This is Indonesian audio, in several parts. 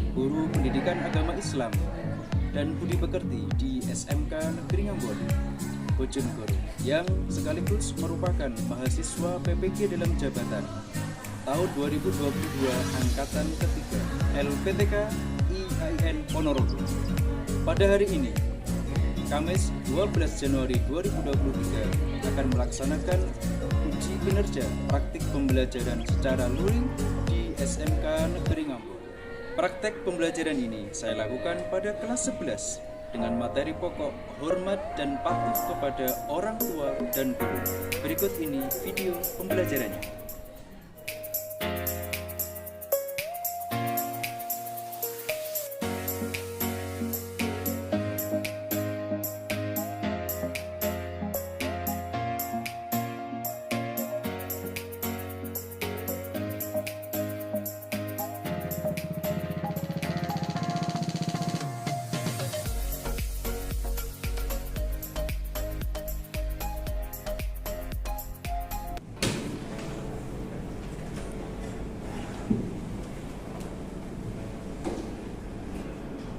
Guru Pendidikan Agama Islam dan Budi Pekerti di SMK Negeri Ngambon, Bojonegoro, yang sekaligus merupakan mahasiswa PPG dalam jabatan tahun 2022 angkatan ketiga LPTK IAIN Ponorogo. Pada hari ini, Kamis 12 Januari 2023 akan melaksanakan uji kinerja praktik pembelajaran secara luring di SMK Negeri Ngambon. Praktek pembelajaran ini saya lakukan pada kelas 11 dengan materi pokok hormat dan patuh kepada orang tua dan guru. Berikut ini video pembelajarannya.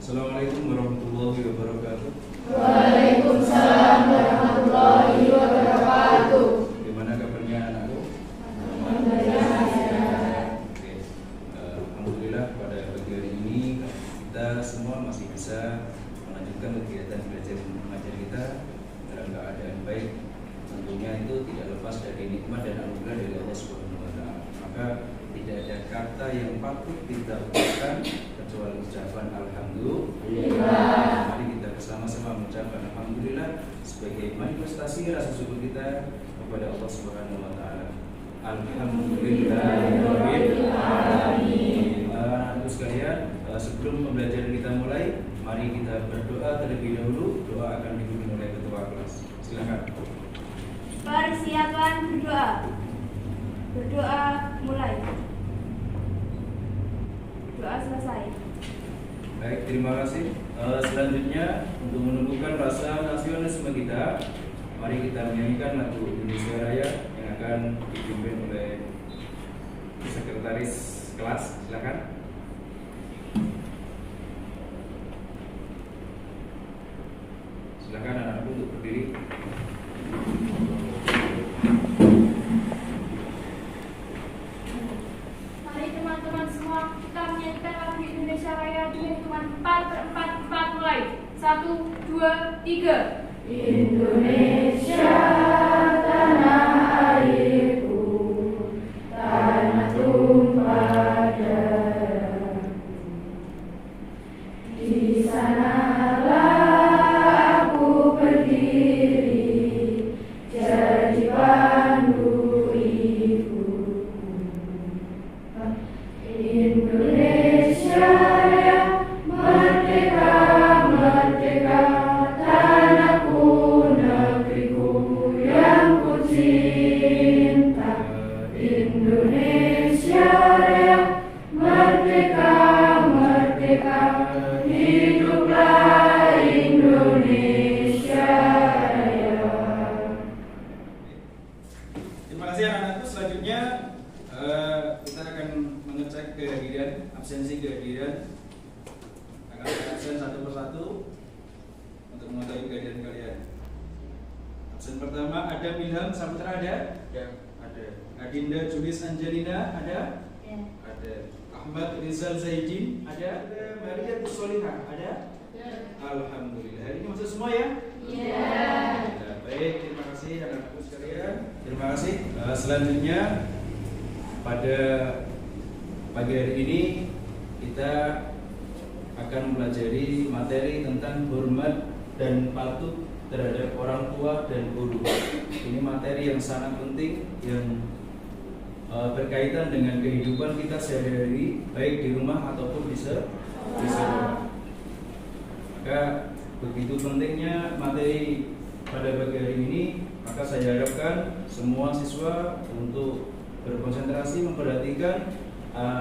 Assalamualaikum warahmatullahi wabarakatuh. Waalaikumsalam warahmatullahi wabarakatuh. Gimana kabarnya anakku? Oke. Alhamdulillah pada pagi hari ini kita semua masih bisa melanjutkan kegiatan belajar mengajar kita dalam keadaan baik. Tentunya itu tidak lepas dari nikmat dan anugerah dari Allah Subhanahu wa taala. Maka tidak ada kata yang patut kita ucapkan kecuali ucapan alhamdulillah. Mari kita bersama-sama mengucapkan alhamdulillah sebagai manifestasi rasa syukur kita kepada Allah Subhanahu wa taala. Alhamdulillahirabbil alamin. Anak-anakku sekalian, sebelum pembelajaran kita mulai, mari kita berdoa terlebih dahulu. Doa akan dipimpin oleh ketua kelas. Silakan. Persiapan berdoa. Berdoa mulai. Doa selesai. Baik, terima kasih. Selanjutnya untuk menumbuhkan rasa nasionalisme kita, mari kita menyanyikan lagu Indonesia Raya yang akan dipimpin oleh sekretaris kelas. Silakan. Silakan anak-anakku untuk berdiri. Mari teman-teman semua kita menyanyikan lagu Indonesia Raya dengan hitungan 4/4 mulai. 1, 2, 3. Indonesia tanah airku, tanah tumpah darahku. Di sanalah aku berdiri, jadi pandu ibuku. Indonesia Raya, merdeka, merdeka, tanahku, negeriku yang ku cinta. Indonesia Raya, merdeka, merdeka, hiduplah Indonesia Raya. Terima kasih anak-anakku. Selanjutnya kita akan mengecek kehadiran, absensi kehadiran. Akan absen satu persatu untuk mengetahui kehadiran kalian. Absen pertama ada Wilham Saputra, ada? Ya, ada. Adinda Julis Angelina, ada? Ya. Ada. Ahmad Rizal Zaidin, ada? Maria Solihah, ada? Ya. Alhamdulillah. Hari ini masuk semua ya? Ya. Ya, baik, terima kasih anak-anakku sekalian. Terima kasih. Selanjutnya pada pagi hari ini kita akan mempelajari materi tentang hormat dan patuh terhadap orang tua dan guru. Ini materi yang sangat penting yang berkaitan dengan kehidupan kita sehari-hari, baik di rumah ataupun di sekolah. Maka begitu pentingnya materi pada pagi hari ini, maka saya harapkan semua siswa untuk berkonsentrasi memperhatikan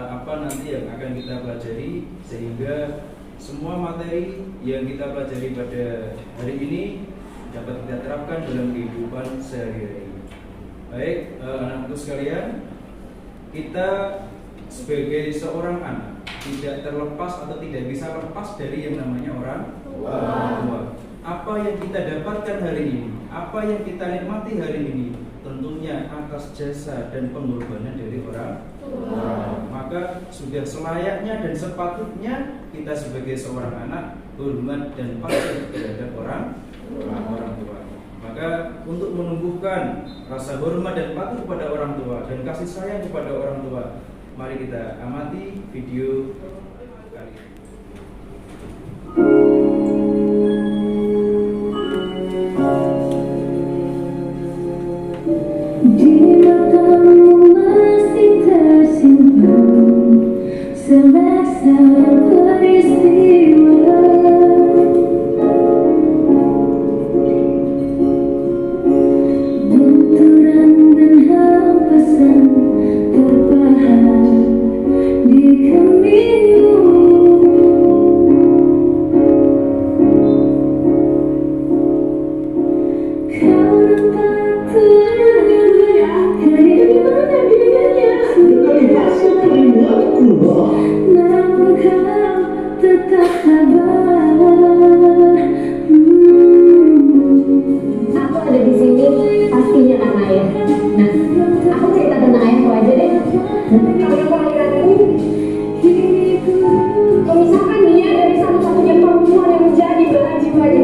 apa nanti yang akan kita pelajari, sehingga semua materi yang kita pelajari pada hari ini dapat kita terapkan dalam kehidupan sehari-hari. Baik, anak-anakku sekalian, kita sebagai seorang anak tidak terlepas atau tidak bisa lepas dari yang namanya orang tua. Apa yang kita dapatkan hari ini, apa yang kita nikmati hari ini, tentunya atas jasa dan pengorbanan dari orang tua. Maka sudah selayaknya dan sepatutnya kita sebagai seorang anak hormat dan patuh terhadap orang tua. Maka untuk menumbuhkan rasa hormat dan patuh kepada orang tua dan kasih sayang kepada orang tua, mari kita amati video kali ini. Di matamu masih tersimpan selesa peristiwa, benturan dan hempasan terpahat di kemihmu. Kau nampak terlihat dari mana bilanya, namun kau tetap sabar. Aku ada di sini pastinya karena ayah. Nah, aku cerita tentang ayahku aja deh. Karena kelahiranku, memisahkan dia dari satu-satunya perempuan yang menjadi belahan jiwanya.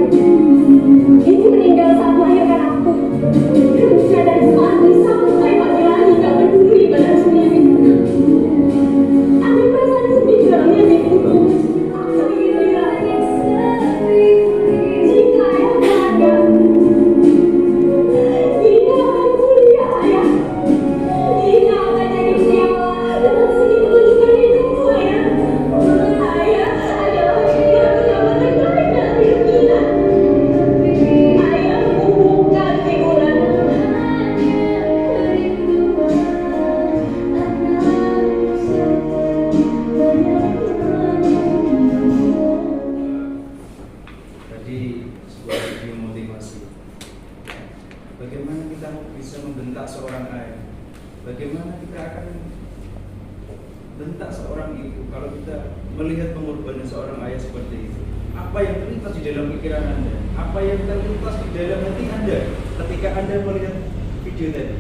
Ibu meninggal saat melahirkan aku. Kerja dan saat bisa mulai laki-laki gak peduli badan sendiri. Ada perasaan sedih dalamnya ibu. Tapi inilah jika ayah ada. Dina akan kuliah, ayah. Dina akan jadi siapa dalam segi menunjukkan hidupku, ayah. Ayah adalah pilihan utama terbaik dalam hidup Dina. Ayahku bukan figuran. Tadi sebuah video motivasi. Bagaimana kita bisa membentak seorang ayah? Bagaimana kita akan bentak seorang ibu kalau kita melihat pengorbanan seorang ayah seperti itu? Apa yang terlintas di dalam pikiran Anda? Apa yang terlintas di dalam hati Anda ketika Anda melihat video tadi?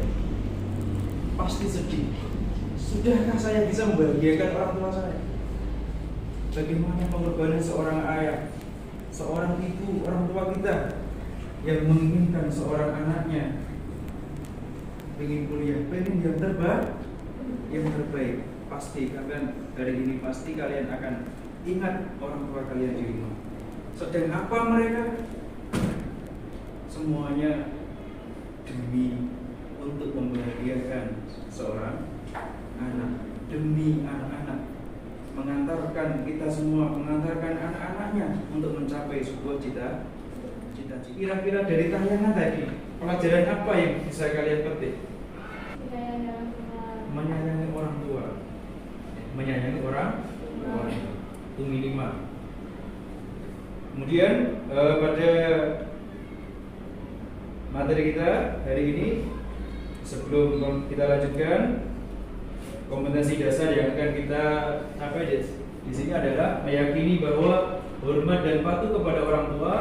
Pasti sedih. Sudahkah saya bisa membahagiakan orang tua saya? Bagaimana pengorbanan seorang ayah, seorang ibu, orang tua kita yang menginginkan seorang anaknya ingin kuliah, pengen yang terbaik. Pasti kalian hari ini pasti kalian akan ingat orang tua kalian di rumah. Sedang apa mereka? Semuanya demi untuk membahagiakan seorang anak, demi anak-anak, mengantarkan kita semua, mengantarkan anak-anaknya untuk mencapai sebuah cita-cita. Kira-kira dari tayangan tadi, pelajaran apa yang bisa kalian petik? Menyayangi orang tua. Menyayangi orang tua. Itu minimal. Kemudian pada materi kita hari ini, sebelum kita lanjutkan, kompetensi dasar yang akan kita capai di sini adalah meyakini bahwa hormat dan patuh kepada orang tua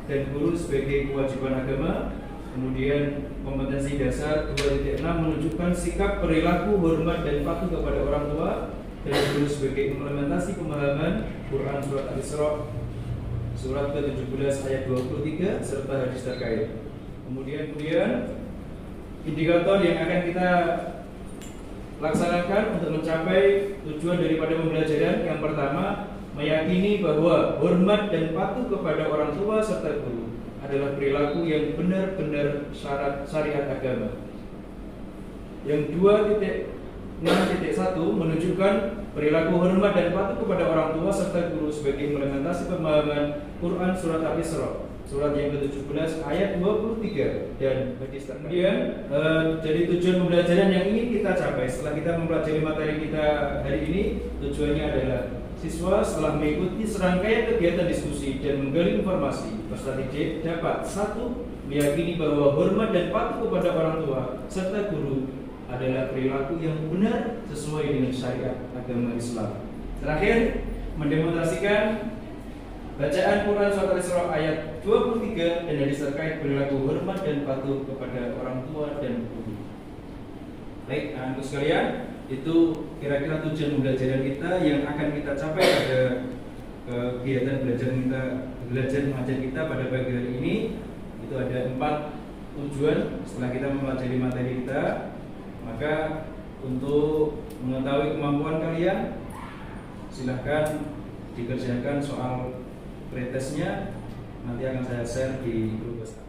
dan guru sebagai kewajiban agama. Kemudian kompetensi dasar 2.6 menunjukkan sikap perilaku hormat dan patuh kepada orang tua dan guru sebagai implementasi pemahaman Quran surat Al-Isra surat ke-17 ayat 23 serta hadis terkait. Kemudian indikator yang akan kita laksanakan untuk mencapai tujuan daripada pembelajaran. Yang pertama, meyakini bahwa hormat dan patuh kepada orang tua serta guru adalah perilaku yang benar-benar syarat syariat agama. Yang 2.6.1 menunjukkan perilaku hormat dan patuh kepada orang tua serta guru sebagai implementasi pemahaman Quran surat Al-Isra surat yang ke-17 ayat 23 dan hadis terkait. Kemudian jadi tujuan pembelajaran yang ingin kita capai setelah kita mempelajari materi kita hari ini, tujuannya adalah siswa setelah mengikuti serangkaian kegiatan diskusi dan menggali informasi peserta didik dapat 1. Meyakini bahwa hormat dan patuh kepada orang tua serta guru adalah perilaku yang benar sesuai dengan syariat agama Islam. Terakhir, mendemonstrasikan bacaan Quran Surat Al-Isra ayat 23 dan hadis terkait perilaku hormat dan patuh kepada orang tua dan guru. Baik, anak-anakku sekalian, itu kira-kira tujuan pembelajaran kita yang akan kita capai pada kegiatan belajar mengajar kita pada pagi hari ini. Itu ada 4 tujuan setelah kita mempelajari materi kita. Maka untuk mengetahui kemampuan kalian, silahkan dikerjakan soal pretestnya, nanti akan saya share di grup WhatsApp.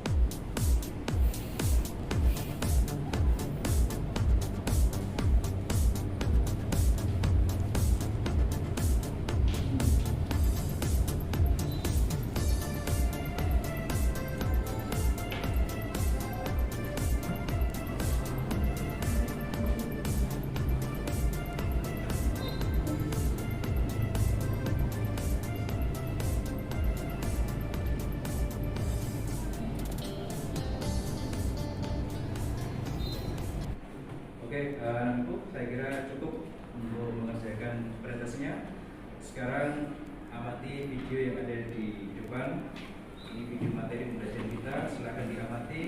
Oke, anakku, saya kira cukup untuk mengerjakan pretestnya. Sekarang amati video yang ada di depan. Ini video materi pembelajaran kita. Silakan diamati,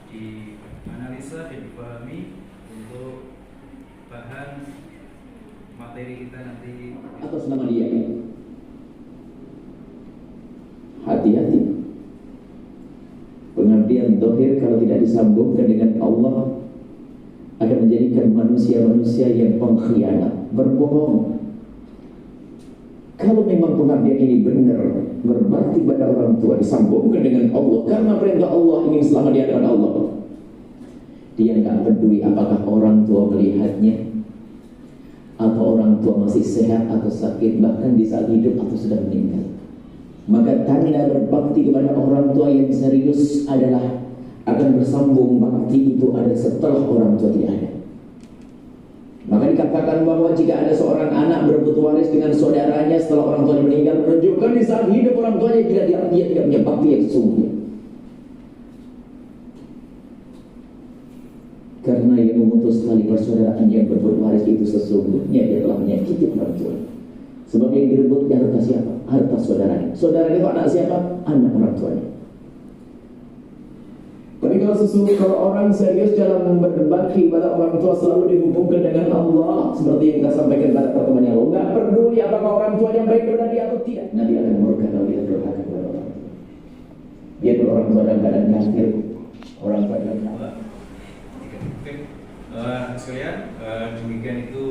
dianalisa dan dipahami untuk bahan materi kita nanti. Atas nama dia, hati-hati. Pengabdian zahir kalau tidak disambungkan dengan Allah akan menjadikan manusia-manusia yang pengkhianat, berbohong. Kalau memang pengabdian ini benar, berbakti pada orang tua, disambungkan dengan Allah, karena perintah Allah ingin selamat di hadapan Allah, dia nggak peduli apakah orang tua melihatnya, atau orang tua masih sehat atau sakit, bahkan di saat hidup atau sudah meninggal. Maka tanda berbakti kepada orang tua yang serius adalah akan bersambung bakti itu ada setelah orang tua tidak ada. Maka dikatakan bahwa jika ada seorang anak berebut waris dengan saudaranya setelah orang tuanya meninggal, menunjukkan di saat hidup orang tuanya dia tidak punya bakti yang sesungguhnya. Karena yang memutus tali persaudaraan yang berebut waris itu sesungguhnya dia telah menyakiti orang tua. Sebab yang direbut harta siapa? Harta saudaranya. Saudaranya itu anak siapa? Anak orang tuanya. Tapi kalau orang serius dalam berbakti pada orang tua selalu dihubungkan dengan Allah, seperti yang kita sampaikan pada pertemuan yang lalu, nggak peduli apakah orang tuanya baik kepada dia atau tidak. Nabi akan murka kalau dia durhaka kepada orang tua. Dia orang tua dalam keadaan kafir, orang tua dalam keadaan. Oke, sekalian, demikian itu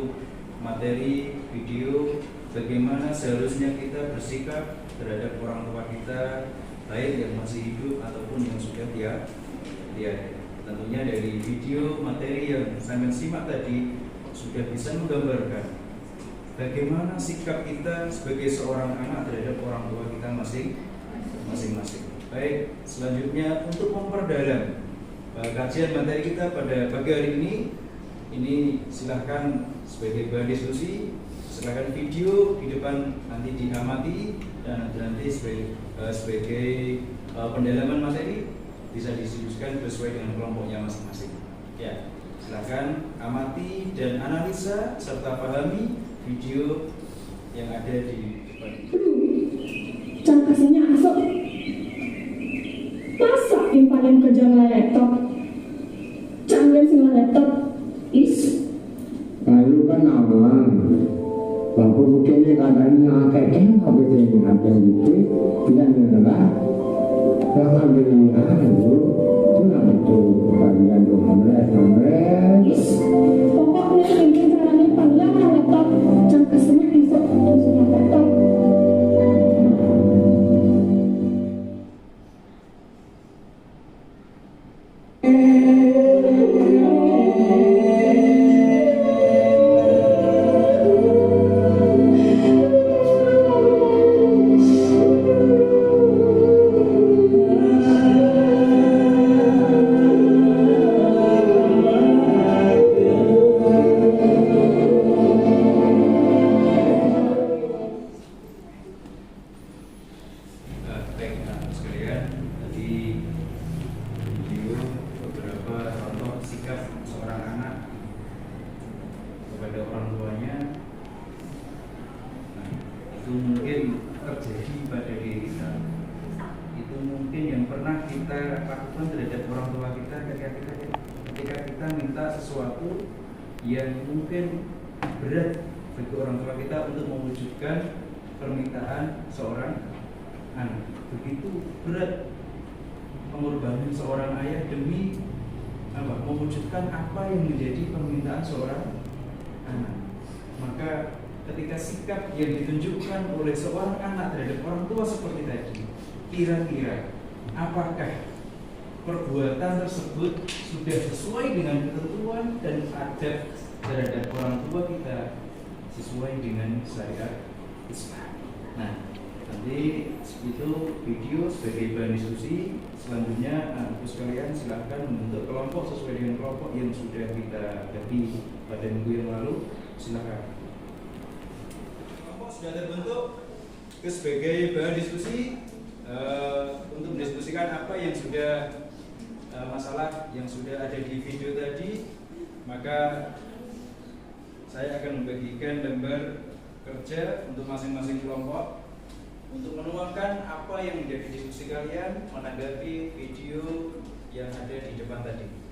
materi video bagaimana seharusnya kita bersikap terhadap orang tua kita, baik yang masih hidup ataupun yang sudah tiada. Tentunya dari video materi yang saya simak tadi sudah bisa menggambarkan bagaimana sikap kita sebagai seorang anak terhadap orang tua kita masing-masing. Baik, selanjutnya untuk memperdalam kajian materi kita pada pagi hari ini silahkan sebagai bahan diskusi, silahkan video di depan nanti diamati dan nanti sebagai pendalaman materi bisa didiskusikan sesuai dengan kelompoknya masing-masing. Ya, silakan amati dan analisa serta pahami video yang ada di depan. Cangkasnya asap. Masa impanin ke jangan laptop? Jangan singgah laptop. Is. Lalu kan abang, waktu begini keadaannya kayak apa begini apa itu, tidak menerah. Alhamdulillah itu bagian 12. Pokoknya mungkin caranya panjang laptop. Cangkasnya isok laptop. mungkin terjadi pada diri kita, itu mungkin yang pernah kita lakukan terhadap orang tua kita ketika kita minta sesuatu yang mungkin berat bagi orang tua kita untuk mewujudkan permintaan seorang anak. Begitu berat mengorbankan seorang ayah demi mewujudkan apa yang menjadi permintaan seorang anak. Maka ketika sikap yang ditunjukkan oleh seorang anak terhadap orang tua seperti tadi, kira-kira apakah perbuatan tersebut sudah sesuai dengan ketentuan dan adab terhadap orang tua kita sesuai dengan syariat Islam. Nah, nanti itu video sebagai bahan diskusi. Selanjutnya, anak-anak sekalian silahkan membentuk kelompok sesuai dengan kelompok yang sudah kita bagi pada minggu yang lalu. Silahkan. Kelompok sudah terbentuk sebagai bahan diskusi untuk mendiskusikan apa yang sudah masalah yang sudah ada di video tadi. Maka saya akan membagikan lembar kerja untuk masing-masing kelompok untuk menuangkan apa yang menjadi diskusi kalian menanggapi video yang ada di depan tadi.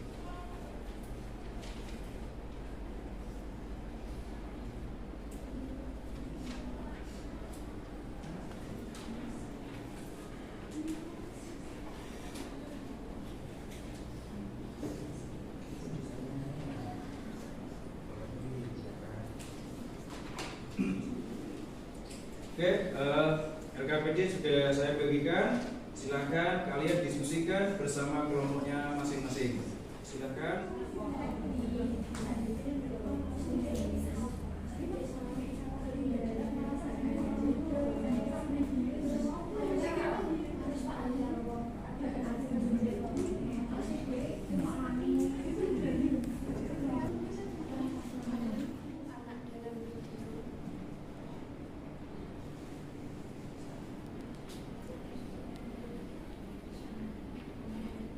Oke, RKPD sudah saya bagikan. Silakan kalian diskusikan bersama kelompoknya masing-masing. Silakan.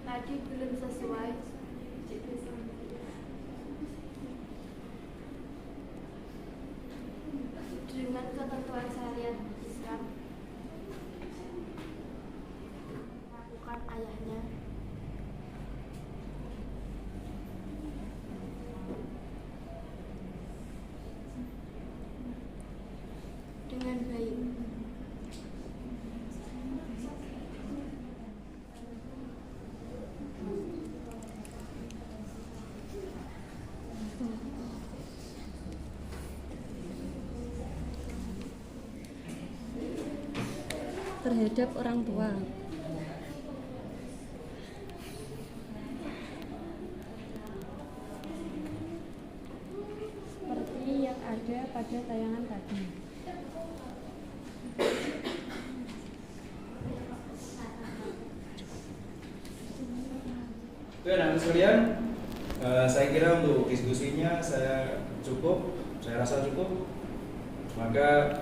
Tadi belum sesuai dengan ketentuan syariat Islam, lakukan ayahnya dengan baik. Terhadap orang tua. Seperti yang ada pada tayangan tadi. Oke, anak-anak sekalian, saya kira untuk diskusinya saya rasa cukup. Maka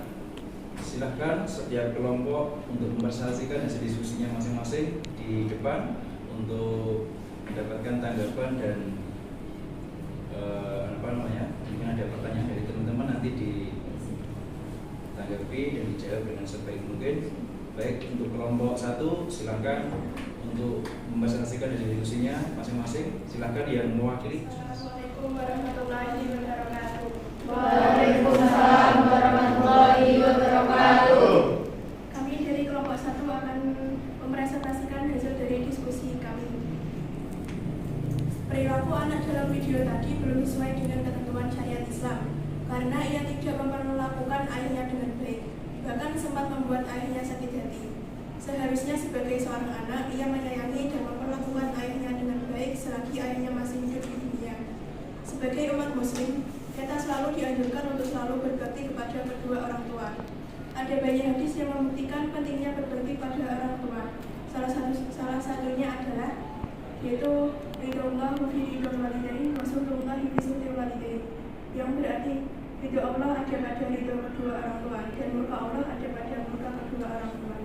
silahkan setiap kelompok untuk mempresentasikan hasil diskusinya masing-masing di depan untuk mendapatkan tanggapan dan mungkin ada pertanyaan dari teman-teman nanti ditanggapi dan dijawab dengan sebaik mungkin. Baik, untuk kelompok 1 silahkan untuk mempresentasikan hasil diskusinya masing-masing. Silahkan yang mewakili. Assalamualaikum warahmatullahi wabarakatuh. Waalaikumsalam warahmatullahi wabarakatuh. Kami dari kelompok 1 akan mempresentasikan hasil dari diskusi kami. Perilaku anak dalam video tadi belum sesuai dengan ketentuan syariat Islam karena ia tidak memperlakukan ayahnya dengan baik, bahkan sempat membuat ayahnya sakit hati. Seharusnya sebagai seorang anak, ia menyayangi dan memperlakukan ayahnya dengan baik selagi ayahnya masih hidup di dunia. Sebagai umat muslim, kita selalu dianjurkan untuk selalu berbakti kepada kedua orang tua. Ada banyak hadis yang membuktikan pentingnya berbakti pada orang tua. Salah satunya adalah yaitu ridhullah fi ridhul walidain wa sunnatullah fi sunnatil walidain, yang berarti ridho Allah ada pada ridho kedua orang tua dan murka Allah ada pada murka kedua orang tua.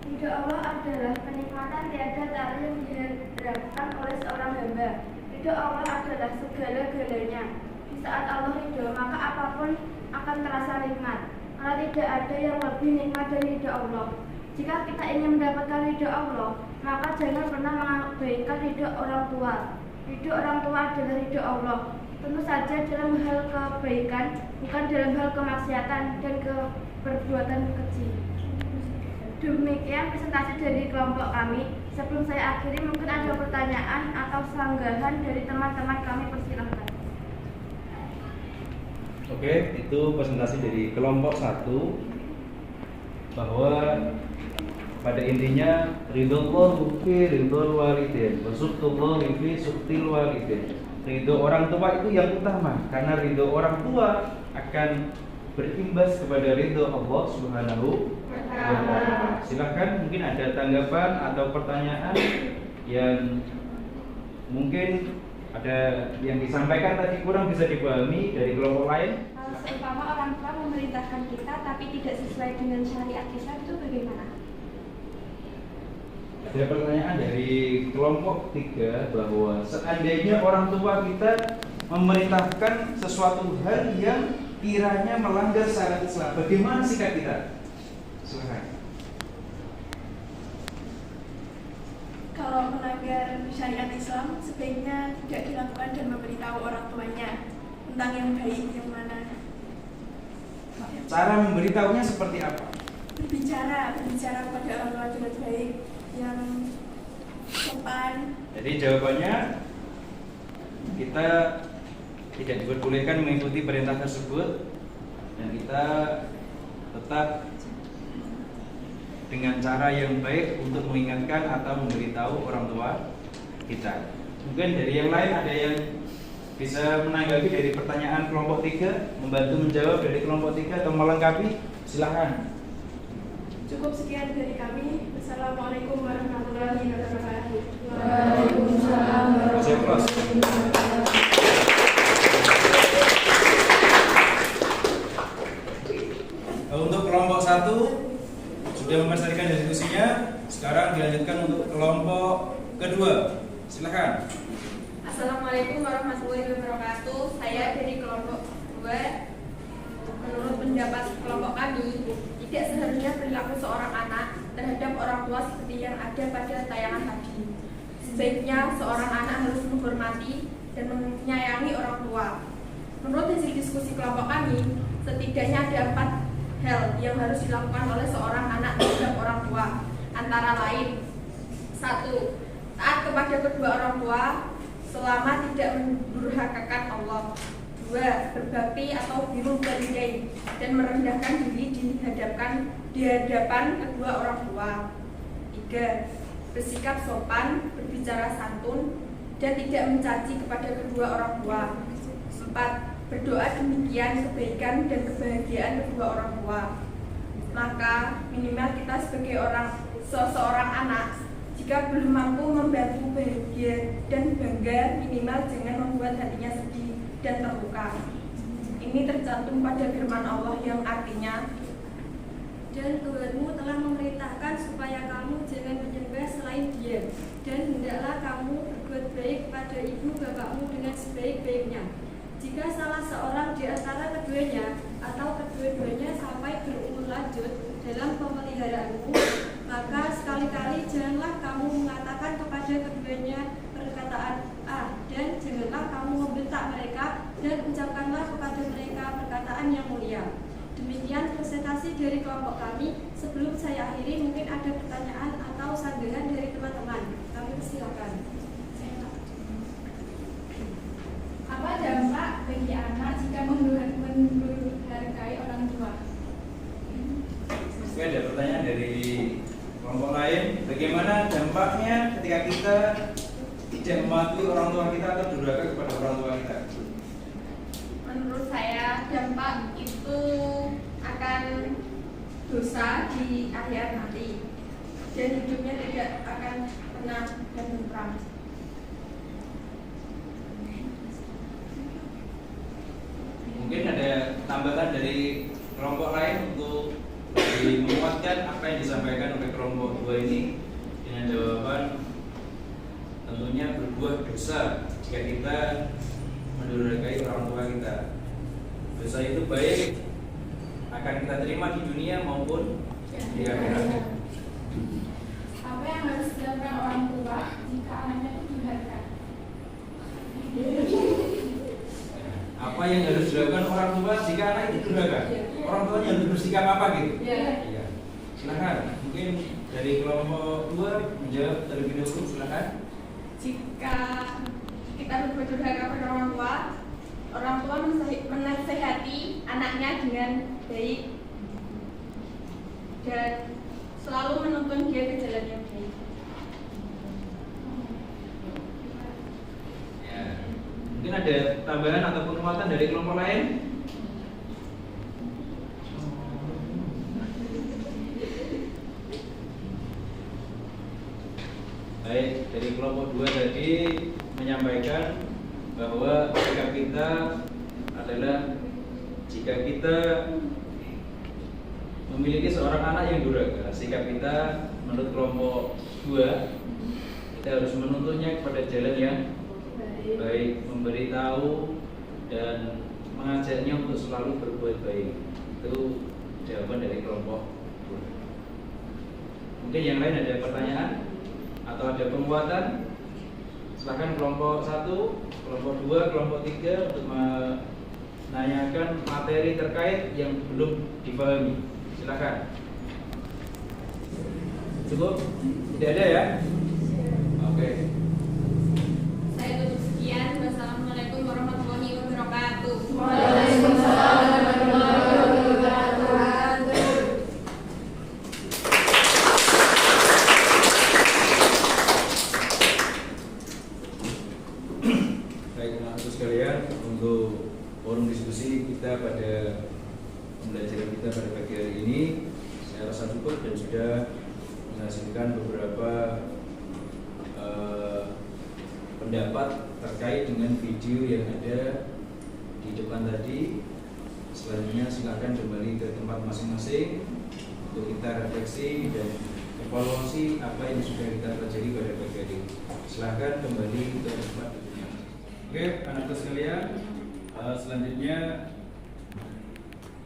Ridho Allah adalah kenikmatan tiada tara yang diharapkan oleh seorang hamba. Ridho Allah adalah segala-galanya. Di saat Allah ridho, maka apapun akan terasa nikmat. tidak ada yang lebih nikmat dari ridho Allah. Jika kita ingin mendapatkan ridho Allah, maka jangan pernah mengabaikan ridho orang tua. Ridho orang tua adalah ridho Allah. Tentu saja dalam hal kebaikan, bukan dalam hal kemaksiatan dan perbuatan keji. Demikian presentasi dari kelompok kami. Sebelum saya akhiri, mungkin ada pertanyaan atau sanggahan dari teman-teman kami, persilahkan. Oke, itu presentasi dari kelompok 1 bahwa pada intinya ridhullah fi ridhul walidain wa suhtullah fi suhtil walidain. Ridho orang tua itu yang utama, karena ridho orang tua akan berimbas kepada ridho Allah Subhanahu wa Ta'ala. Silahkan, mungkin ada tanggapan atau pertanyaan yang mungkin ada yang disampaikan tadi kurang bisa dipahami dari kelompok lain. Seumpama orang tua memerintahkan kita tapi tidak sesuai dengan syariat Islam, itu bagaimana? Ada pertanyaan dari kelompok 3 bahwa seandainya orang tua kita memerintahkan sesuatu hal yang kiranya melanggar syariat Islam, bagaimana sikap kita? Silakan. Kalau melanggar syariat Islam, sebaiknya tidak dilakukan dan memberitahu orang tuanya tentang yang baik yang mana. Cara memberitahunya seperti apa? Berbicara kepada orang tua dengan baik, yang sopan. Jadi jawabannya, kita tidak diperbolehkan mengikuti perintah tersebut, dan kita tetap dengan cara yang baik untuk mengingatkan atau memberitahu orang tua kita. Mungkin dari yang lain ada yang bisa menanggapi dari pertanyaan kelompok 3, membantu menjawab dari kelompok 3 atau melengkapi, silahkan. Cukup sekian dari kami. Wassalamualaikum warahmatullahi wabarakatuh. Waalaikumsalam warahmatullahi wabarakatuh. Untuk kelompok 1 sudah menyelesaikan diskusinya. Sekarang dilanjutkan untuk kelompok kedua. Silakan. Assalamualaikum warahmatullahi wabarakatuh. Saya dari kelompok 2. Menurut pendapat kelompok kami, tidak seharusnya perilaku seorang anak terhadap orang tua seperti yang ada pada tayangan tadi. Sebaiknya seorang anak harus menghormati dan menyayangi orang tua. Menurut hasil diskusi kelompok kami, setidaknya ada 4 hal yang harus dilakukan oleh seorang anak terhadap orang tua. Antara lain, 1. Taat kepada kedua orang tua selama tidak mendurhakakan Allah. 2. Berbakti atau birrul walidain dan merendahkan diri di hadapan kedua orang tua. 3. Bersikap sopan, berbicara santun, dan tidak mencaci kepada kedua orang tua. 4. Berdoa demikian kebaikan dan kebahagiaan kedua orang tua. Maka minimal kita sebagai seorang anak, jika belum mampu membantu bahagia dan bangga, minimal jangan membuat hatinya sedih dan terluka. Ini tercantum pada firman Allah yang artinya, Dan Tuhanmu telah memerintahkan supaya kamu jangan menyembah selain Dia, dan hendaklah kamu berbuat baik pada ibu bapakmu dengan sebaik-baiknya. Jika salah seorang di antara keduanya atau kedua-duanya sampai berumur lanjut dalam pemeliharaanmu, maka sekali-kali janganlah kamu mengatakan kepada keduanya perkataan A, dan janganlah kamu membentak mereka dan ucapkanlah kepada mereka perkataan yang mulia. Demikian presentasi dari kelompok kami. Sebelum saya akhiri, mungkin ada pertanyaan atau sanggahan dari teman-teman. Kami persilakan. Apa dampak bagi anak jika mendurhakai orang tua? Oke, ada pertanyaan dari kelompok lain. Bagaimana dampaknya ketika kita tidak mematuhi orang tua kita atau durhaka kepada orang tua kita? menurut saya dampak itu akan dosa di akhirat nanti, dan hidupnya tidak akan pernah tentram. Mungkin ada tambahan dari kelompok lain untuk menguatkan apa yang disampaikan oleh kelompok 2 ini dengan jawaban tentunya berbuah dosa jika kita mendurhakai orang tua kita. Dosa itu baik akan kita terima di dunia maupun di akhirat. Apa yang harus dilakukan orang tua jika anaknya itu durhaka? Apa yang harus dilakukan orang tua jika anak itu durhaka? Orang tuanya harus bersikap apa gitu? Iya. Silakan. Mungkin dari kelompok 2 menjawab terlebih dahulu. Silakan. Jika kita berbuat durhaka pada orang tua menasehati anaknya dengan baik dan selalu menuntun dia ke jalan yang baik. Ya. Mungkin ada tambahan atau penguatan dari kelompok lain? Baik, dari kelompok 2 tadi menyampaikan bahwa sikap kita adalah jika kita memiliki seorang anak yang durhaka, sikap kita menurut kelompok 2 kita harus menuntunnya kepada jalan yang baik, memberitahu dan mengajaknya untuk selalu berbuat baik. Itu jawaban dari kelompok 2. Mungkin yang lain ada pertanyaan atau ada penguatan? Silahkan kelompok 1, kelompok 2, kelompok 3 untuk menanyakan materi terkait yang belum dipahami. Silahkan. Cukup? Tidak ada ya? Oke. Saya tutup sekian. Wassalamualaikum warahmatullahi wabarakatuh. Waalaikumsalam warahmatullahi wabarakatuh. Baik, teman-teman sekalian, untuk forum diskusi kita pada pembelajaran kita pada pagi hari ini saya rasa cukup dan sudah menghasilkan beberapa pendapat terkait dengan video yang ada di depan tadi. Selanjutnya silakan kembali ke tempat masing-masing untuk kita refleksi dan evaluasi apa yang sudah kita pelajari pada pagi hari ini. Silakan kembali ke tempat. Oke, anak-anak sekalian, selanjutnya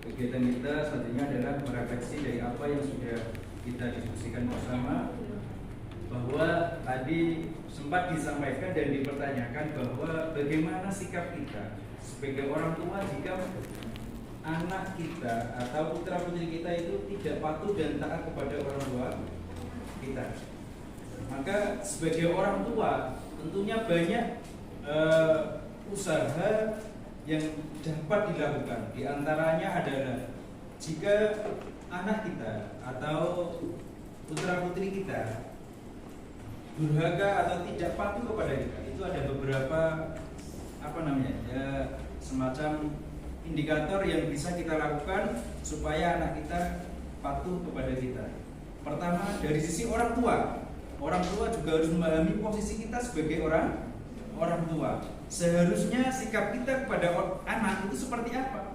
kegiatan kita selanjutnya adalah merefleksi dari apa yang sudah kita diskusikan bersama, bahwa tadi sempat disampaikan dan dipertanyakan bahwa bagaimana sikap kita sebagai orang tua jika anak kita atau putra putri kita itu tidak patuh dan taat kepada orang tua kita. Maka sebagai orang tua tentunya banyak usaha yang dapat dilakukan. Di antaranya adalah jika anak kita atau putra putri kita durhaka atau tidak patuh kepada kita, itu ada beberapa semacam indikator yang bisa kita lakukan supaya anak kita patuh kepada kita. Pertama, dari sisi orang tua juga harus memahami posisi kita sebagai orang tua. Seharusnya sikap kita kepada anak itu seperti apa?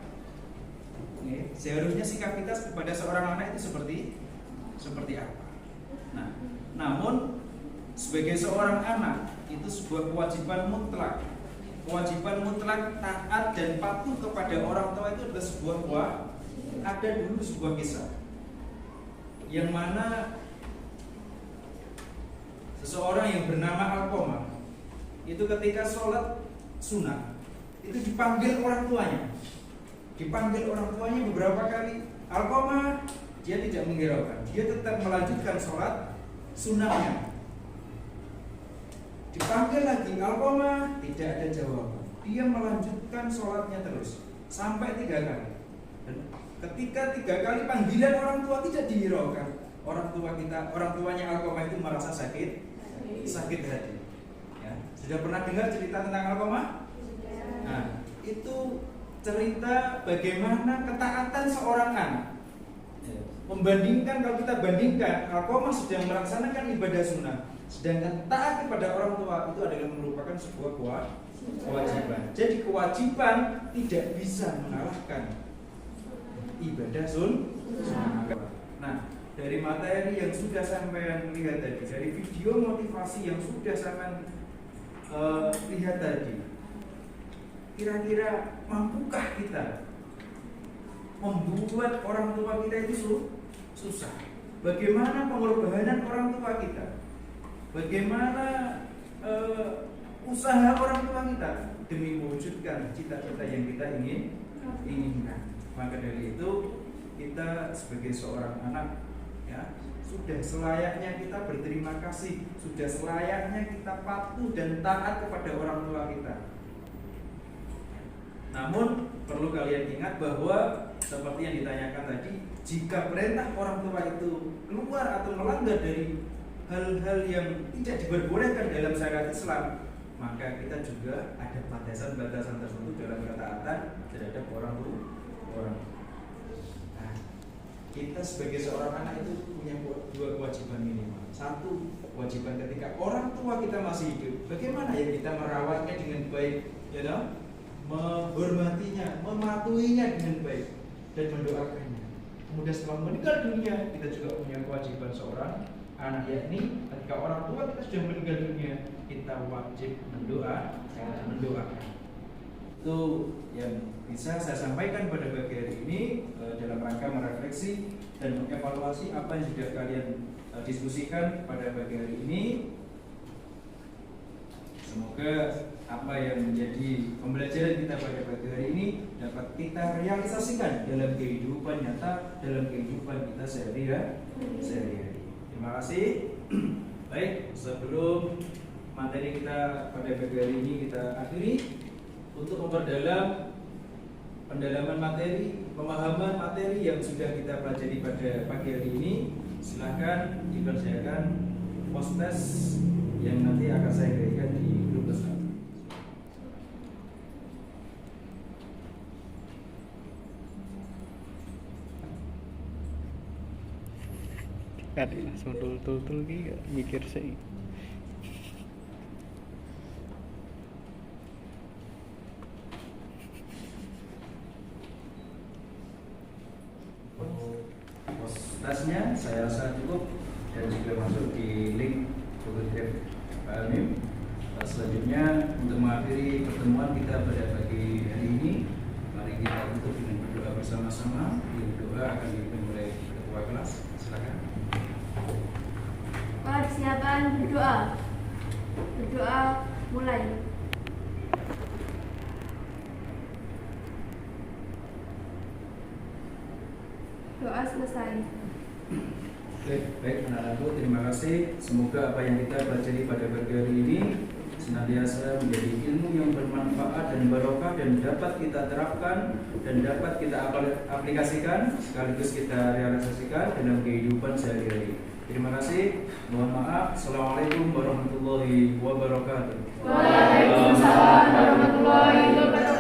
Seharusnya sikap kita kepada seorang anak itu seperti apa? Nah, namun sebagai seorang anak itu sebuah kewajiban mutlak. Kewajiban mutlak taat dan patuh kepada orang tua itu adalah sebuah ada dulu sebuah kisah yang mana seseorang yang bernama Alqamah itu ketika sholat sunnah itu dipanggil orang tuanya beberapa kali. Alqamah dia tidak menghiraukan, dia tetap melanjutkan sholat sunnahnya. Dipanggil lagi Alqamah, tidak ada jawaban, dia melanjutkan sholatnya terus sampai 3 kali. Dan ketika 3 kali panggilan orang tua tidak dihiraukan, orang tuanya Alqamah itu merasa sakit hati. Ya, sudah pernah dengar cerita tentang Alqamah? Nah, itu cerita bagaimana ketaatan seorang anak. Kalau kita bandingkan, Alqamah sedang melaksanakan ibadah sunnah, sedangkan taat kepada orang tua itu adalah merupakan sebuah kewajiban. Jadi kewajiban tidak bisa mengalahkan ibadah sunnah. Nah, dari materi yang sudah sampean lihat tadi, dari video motivasi yang sudah sampean lihat tadi, kira-kira mampukah kita membuat orang tua kita itu susah. Bagaimana pengorbanan orang tua kita, bagaimana usaha orang tua kita demi mewujudkan cita-cita yang kita inginkan. Maka dari itu kita sebagai seorang anak, ya, sudah selayaknya kita berterima kasih, sudah selayaknya kita patuh dan taat kepada orang tua kita. Namun perlu kalian ingat bahwa seperti yang ditanyakan tadi, jika perintah orang tua itu keluar atau melanggar dari hal-hal yang tidak diperbolehkan dalam syariat Islam, maka kita juga ada batasan-batasan tertentu dalam ketaatan terhadap orang tua. Nah, kita sebagai seorang anak itu punya dua kewajiban minimal. Satu, kewajiban ketika orang tua kita masih hidup, bagaimana ya kita merawatnya dengan baik, ya, menghormatinya, mematuhinya dengan baik, dan mendoakannya. Kemudian setelah meninggal dunia, kita juga punya kewajiban seorang anak, yakni ketika orang tua kita sudah meninggal dunia, kita wajib mendoakan. Itu yang bisa saya sampaikan pada pagi hari ini dalam rangka merefleksi dan mengevaluasi apa yang sudah kalian diskusikan pada pagi hari ini. Semoga apa yang menjadi pembelajaran kita pada pagi hari ini dapat kita realisasikan dalam kehidupan nyata, dalam kehidupan kita sehari-hari. Terima kasih. Baik, sebelum materi kita pada pagi hari ini kita akhiri, untuk memperdalam pendalaman materi, pemahaman materi yang sudah kita pelajari pada pagi hari ini, silakan dikerjakan post test yang nanti akan saya berikan di grup bersama. Kali langsung tul mikir sih. Tasnya saya rasa cukup dan juga masuk di link Google Drive Pak Almim. Selanjutnya untuk mengakhiri pertemuan kita pada pagi hari ini, mari kita tutup dengan berdoa bersama-sama. Doa akan dipimpin oleh ketua kelas. Silakan. Persiapan berdoa. Berdoa mulai. Doa selesai. Baik anak-anakku, terima kasih. Semoga apa yang kita pelajari pada pagi hari ini senantiasa menjadi ilmu yang bermanfaat dan barokah dan dapat kita terapkan dan dapat kita aplikasikan sekaligus kita realisasikan dalam kehidupan sehari-hari. Terima kasih. Mohon maaf. Assalamualaikum warahmatullahi wabarakatuh. Waalaikumsalam warahmatullahi wabarakatuh.